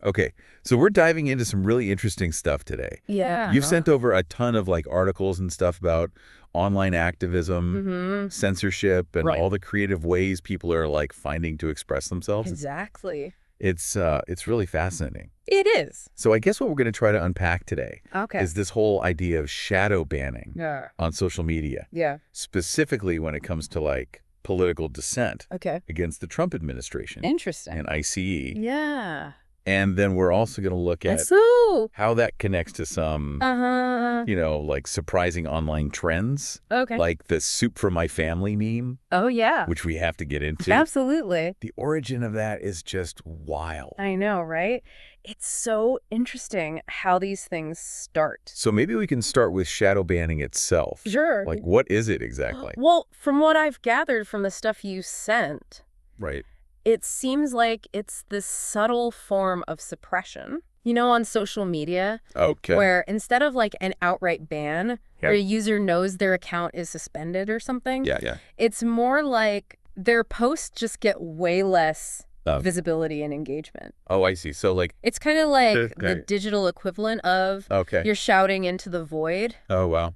Okay, so we're diving into some really interesting stuff today. Yeah. You've sent over a ton of like articles and stuff about online activism, censorship, and Right. all the creative ways people are like finding to express themselves. Exactly. It's really fascinating. It is. So I guess what we're going to try to unpack today Okay. is this whole idea of shadow banning Yeah. on social media, Yeah. specifically when it comes to like political dissent Okay. against the Trump administration Interesting. and ICE. Yeah. And then we're also going to look at So. how that connects to some, like surprising online trends, Okay. like the soup for my family meme, Oh, yeah. which we have to get into. Absolutely. The origin of that is just wild. I know, right? It's so interesting how these things start. So maybe we can start with shadow banning itself. Sure. Like, what is it exactly? Well, from what I've gathered from the stuff you sent, Right. it seems like it's this subtle form of suppression, on social media, Okay. where instead of like an outright ban, Yep. where a user knows their account is suspended or something, Yeah. it's more like their posts just get way less Oh. visibility and engagement. Oh, I see. So like, It's kind of like Okay. the digital equivalent of okay. you're shouting into the void, Oh, wow.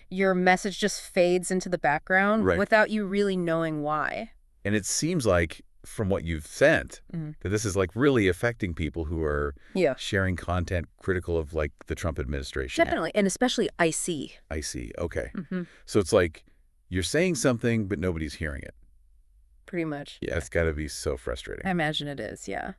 your message just fades into the background Right. without you really knowing why. And it seems like, from what you've sent, that this is like really affecting people who are sharing content critical of like the Trump administration. Definitely. And especially IC. I see. Okay. So it's like you're saying something, but nobody's hearing it. Pretty much. Yeah, it's got to be so frustrating. I imagine it is, yeah.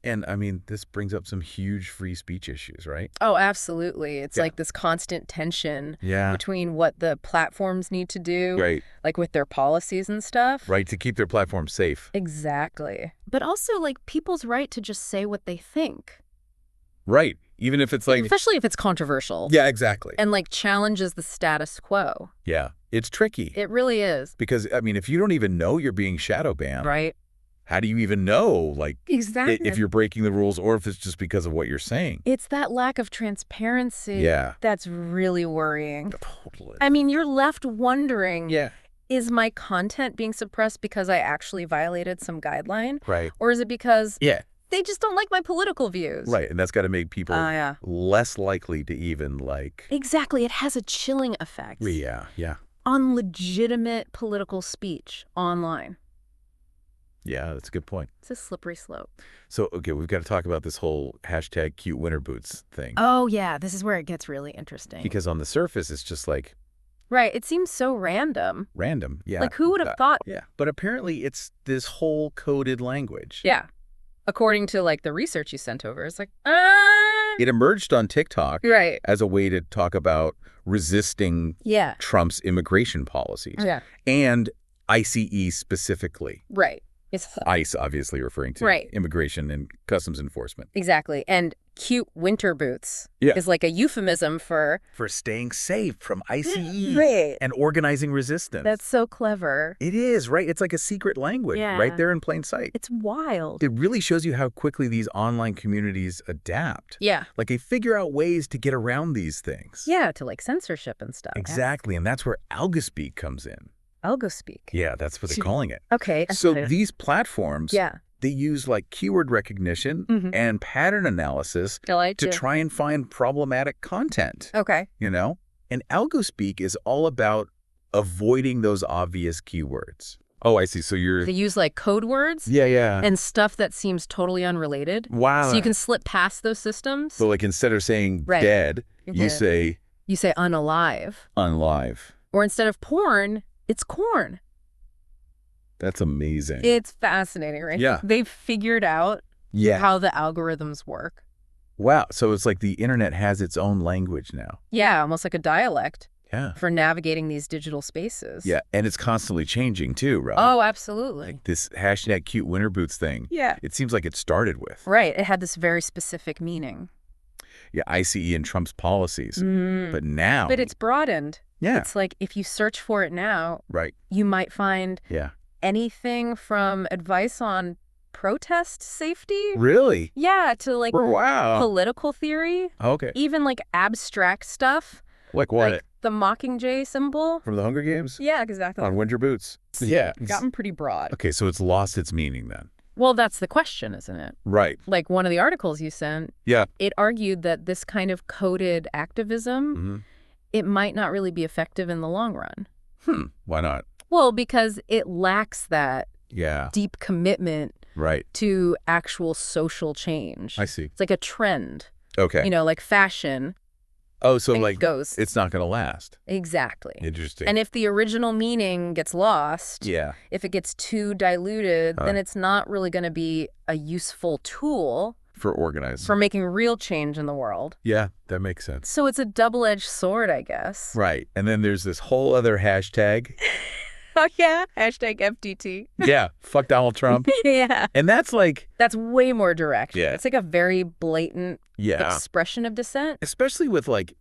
And I mean, this brings up some huge free speech issues, right? Oh, absolutely. It's Yeah. like this constant tension Yeah. between what the platforms need to do, Right. like with their policies and stuff. Right. To keep their platform safe. Exactly. But also like people's right to just say what they think. Right. Even if it's like. Especially if it's controversial. Yeah, exactly. And like challenges the status quo. Yeah. It's tricky. It really is. Because, I mean, if you don't even know you're being shadow banned. Right. How do you even know, like, Exactly. if you're breaking the rules or if it's just because of what you're saying? It's that lack of transparency Yeah. that's really worrying. Totally. I mean, you're left wondering, Yeah. is my content being suppressed because I actually violated some guideline? Right. Or is it because Yeah. they just don't like my political views? Right. And that's got to make people Yeah. less likely to even, like. Exactly. It has a chilling effect Yeah. on legitimate political speech online. Yeah, that's a good point. It's a slippery slope. So, okay, we've got to talk about this whole hashtag cutewinterboots thing. Oh, yeah. This is where it gets really interesting. Because on the surface, it's just like Right. It seems so random. random. Yeah. Like, who would have thought? Yeah. But apparently it's this whole coded language. Yeah. According to, like, the research you sent over, it's like, It emerged on TikTok Right. as a way to talk about resisting Yeah. Trump's immigration policies. Yeah. And ICE specifically. Right. It's ICE, obviously referring to Right. Immigration and Customs Enforcement. exactly. And cute winter boots Yeah. is like a euphemism for For staying safe from ICE Right. and organizing resistance. That's so clever. It is, right? It's like a secret language Yeah. right there in plain sight. It's wild. It really shows you how quickly these online communities adapt. Yeah. Like they figure out ways to get around these things. Yeah, to like censorship and stuff. Exactly. And that's where Algospeak comes in. Algospeak. Yeah, that's what they're calling it. Okay. So these platforms, Yeah. they use like keyword recognition and pattern analysis I like to try and find problematic content, Okay. And Algospeak is all about avoiding those obvious keywords. Oh, I see. So you're... They use like code words Yeah. and stuff that seems totally unrelated. Wow. So you can slip past those systems. So like instead of saying Right. dead, you Yeah. say You say unalive. unlive. Or instead of porn, it's corn. That's amazing. It's fascinating, right? Yeah. They've figured out Yeah. how the algorithms work. Wow. So it's like the internet has its own language now. Yeah, almost like a dialect Yeah. for navigating these digital spaces. Yeah. And it's constantly changing too, right? Oh, absolutely. Like this hashtag cute winter boots thing. Yeah. It seems like it started with. Right. It had this very specific meaning. Yeah, ICE and Trump's policies. Mm. But now. But it's broadened. Yeah. It's like if you search for it now, Right. you might find Yeah. anything from advice on protest safety. Really? Yeah, to like Wow. political theory, Okay. even like abstract stuff. Like what? Like the Mockingjay symbol. From the Hunger Games? Yeah, exactly. On winter boots? Yeah. Gotten pretty broad. Okay, so it's lost its meaning then. Well, that's the question, isn't it? Right. Like one of the articles you sent, it argued that this kind of coded activism, it might not really be effective in the long run. Why not? Well, because it lacks that deep commitment to actual social change. I see. It's like a trend. Okay. Like fashion. Oh, so like goes. It's not going to last. Exactly. Interesting. And if the original meaning gets lost, if it gets too diluted, then it's not really going to be a useful tool for organizing. For making real change in the world. Yeah, that makes sense. So it's a double-edged sword, I guess. Right. And then there's this whole other hashtag. Oh, yeah. Hashtag FDT. Yeah. Fuck Donald Trump. Yeah. And that's like... That's way more direct. Yeah. It's like a very blatant expression of dissent. Especially with like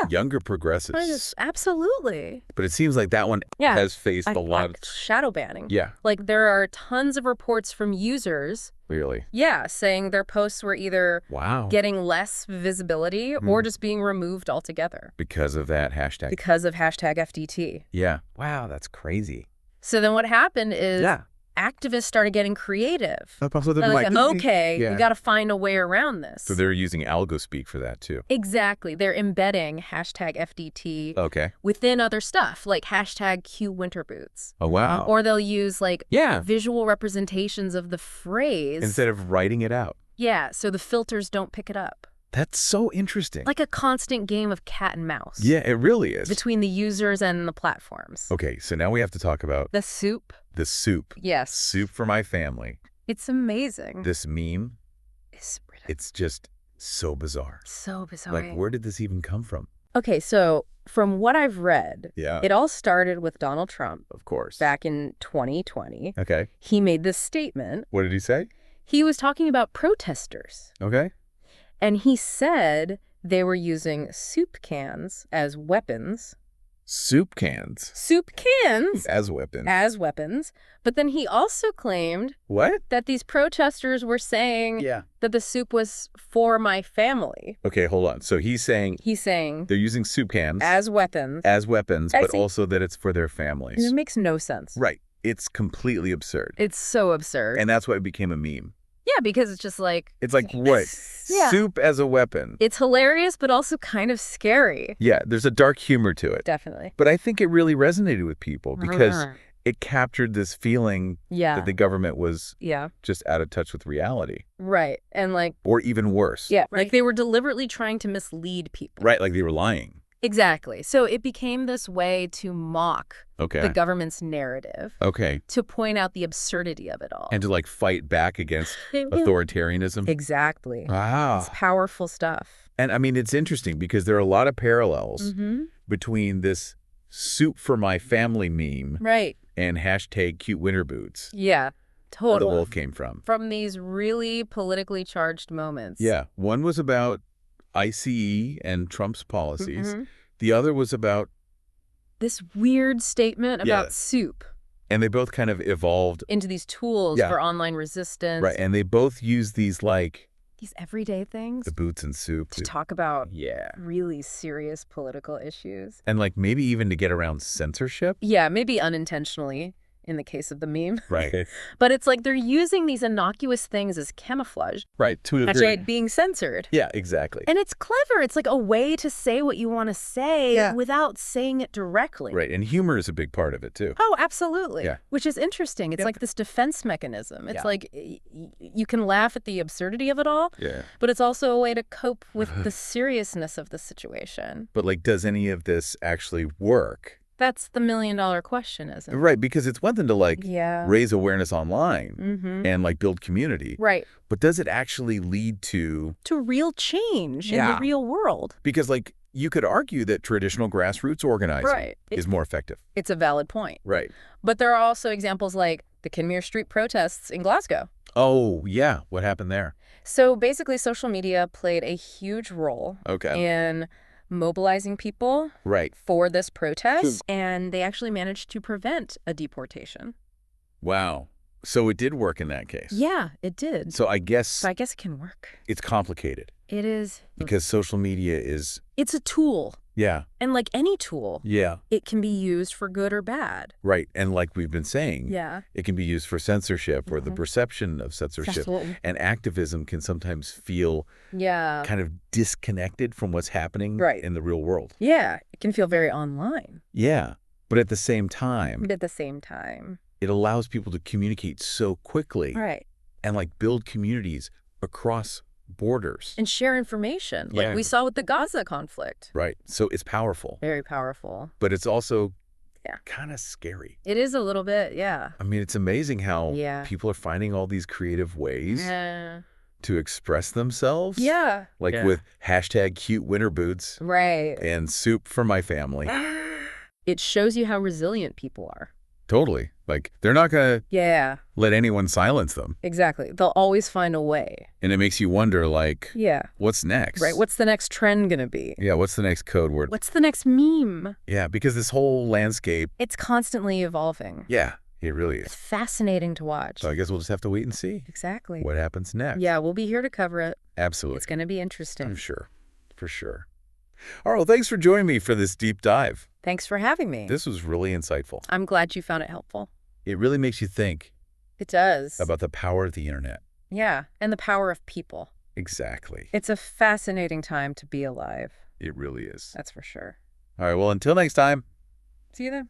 younger progressives. Absolutely. But it seems like that one has faced a lot of... shadow banning. Yeah. Like there are tons of reports from users... Really? Yeah, saying their posts were either getting less visibility or just being removed altogether. Because of that hashtag. Because of hashtag FDT. Yeah. Wow, that's crazy. So then what happened is activists started getting creative. They're like, okay, we got to find a way around this. So they're using Algospeak for that too. Exactly. They're embedding hashtag FDT within other stuff, like hashtag cutewinterboots. Oh, wow. Or they'll use like visual representations of the phrase. Instead of writing it out. Yeah, so the filters don't pick it up. That's so interesting. Like a constant game of cat and mouse. Yeah, it really is. Between the users and the platforms. Okay, so now we have to talk about... The soup. The soup. Yes. Soup for my family. It's amazing. This meme. It's just so bizarre. So bizarre. Like, where did this even come from? Okay, so from what I've read, it all started with Donald Trump. Of course. Back in 2020. Okay. He made this statement. What did he say? He was talking about protesters. Okay. And he said they were using soup cans as weapons. Soup cans? Soup cans. As weapons. As weapons. But then he also claimed... What? That these protesters were saying that the soup was for my family. Okay, hold on. So he's saying... They're using soup cans. As weapons. As weapons, but also that it's for their families. It makes no sense. Right. It's completely absurd. It's so absurd. And that's why it became a meme. Yeah, because it's just like... It's like, what? Soup as a weapon. It's hilarious, but also kind of scary. Yeah, there's a dark humor to it. Definitely. But I think it really resonated with people because it captured this feeling that the government was just out of touch with reality. Right. And like... Or even worse. Yeah, like they were deliberately trying to mislead people. Right, like they were lying. Exactly. So it became this way to mock the government's narrative. Okay. To point out the absurdity of it all. And to like fight back against authoritarianism. Exactly. Wow. It's powerful stuff. And I mean, it's interesting because there are a lot of parallels between this soup for my family meme and hashtag cutewinterboots. Yeah. Totally. Where the wolf came from. From these really politically charged moments. Yeah. One was about ICE and Trump's policies. The other was about... this weird statement about soup. And they both kind of evolved... into these tools for online resistance. Right. And they both use these like... these everyday things. The boots and soup. To talk about really serious political issues. And like maybe even to get around censorship. Yeah, maybe unintentionally. In the case of the meme. Right. But it's like they're using these innocuous things as camouflage. Right, to a degree. Being censored. Yeah, exactly. And it's clever. It's like a way to say what you want to say without saying it directly. Right, and humor is a big part of it, too. Oh, absolutely. Yeah. Which is interesting. It's like this defense mechanism. It's like you can laugh at the absurdity of it all, but it's also a way to cope with the seriousness of the situation. But like, does any of this actually work? That's the million-dollar question, isn't it? Right, because it's one thing to like raise awareness online and like build community. Right. But does it actually lead to real change in the real world? Because like you could argue that traditional grassroots organizing is more effective. It's a valid point. Right. But there are also examples like the Kinmure Street protests in Glasgow. Oh, yeah. What happened there? So basically social media played a huge role in mobilizing people for this protest, and they actually managed to prevent a deportation. Wow. So it did work in that case. Yeah, it did. So I guess it can work. It's complicated. It is. Because social media is... it's a tool. Yeah. And like any tool, it can be used for good or bad. Right. And like we've been saying, it can be used for censorship or the perception of censorship. Absolutely. And activism can sometimes feel kind of disconnected from what's happening in the real world. Yeah. It can feel very online. Yeah. But at the same time, it allows people to communicate so quickly. Right. And like build communities across borders. And share information, like we saw with the Gaza conflict. Right. So it's powerful. Very powerful. But it's also kind of scary. It is a little bit, yeah. I mean, it's amazing how people are finding all these creative ways to express themselves. Yeah. Like with hashtag #cutewinterboots. Right. And soup for my family. It shows you how resilient people are. Totally. Like, they're not going to let anyone silence them. Exactly. They'll always find a way. And it makes you wonder, like, what's next? Right. What's the next trend going to be? Yeah, what's the next code word? What's the next meme? Yeah, because this whole landscape... It's constantly evolving. Yeah, it really is. It's fascinating to watch. So I guess we'll just have to wait and see. Exactly. What happens next. Yeah, we'll be here to cover it. Absolutely. It's going to be interesting. I'm sure. For sure. All right, well, thanks for joining me for this deep dive. Thanks for having me. This was really insightful. I'm glad you found it helpful. It really makes you think. It does. About the power of the internet. Yeah, and the power of people. Exactly. It's a fascinating time to be alive. It really is. That's for sure. All right, well, until next time. See you then.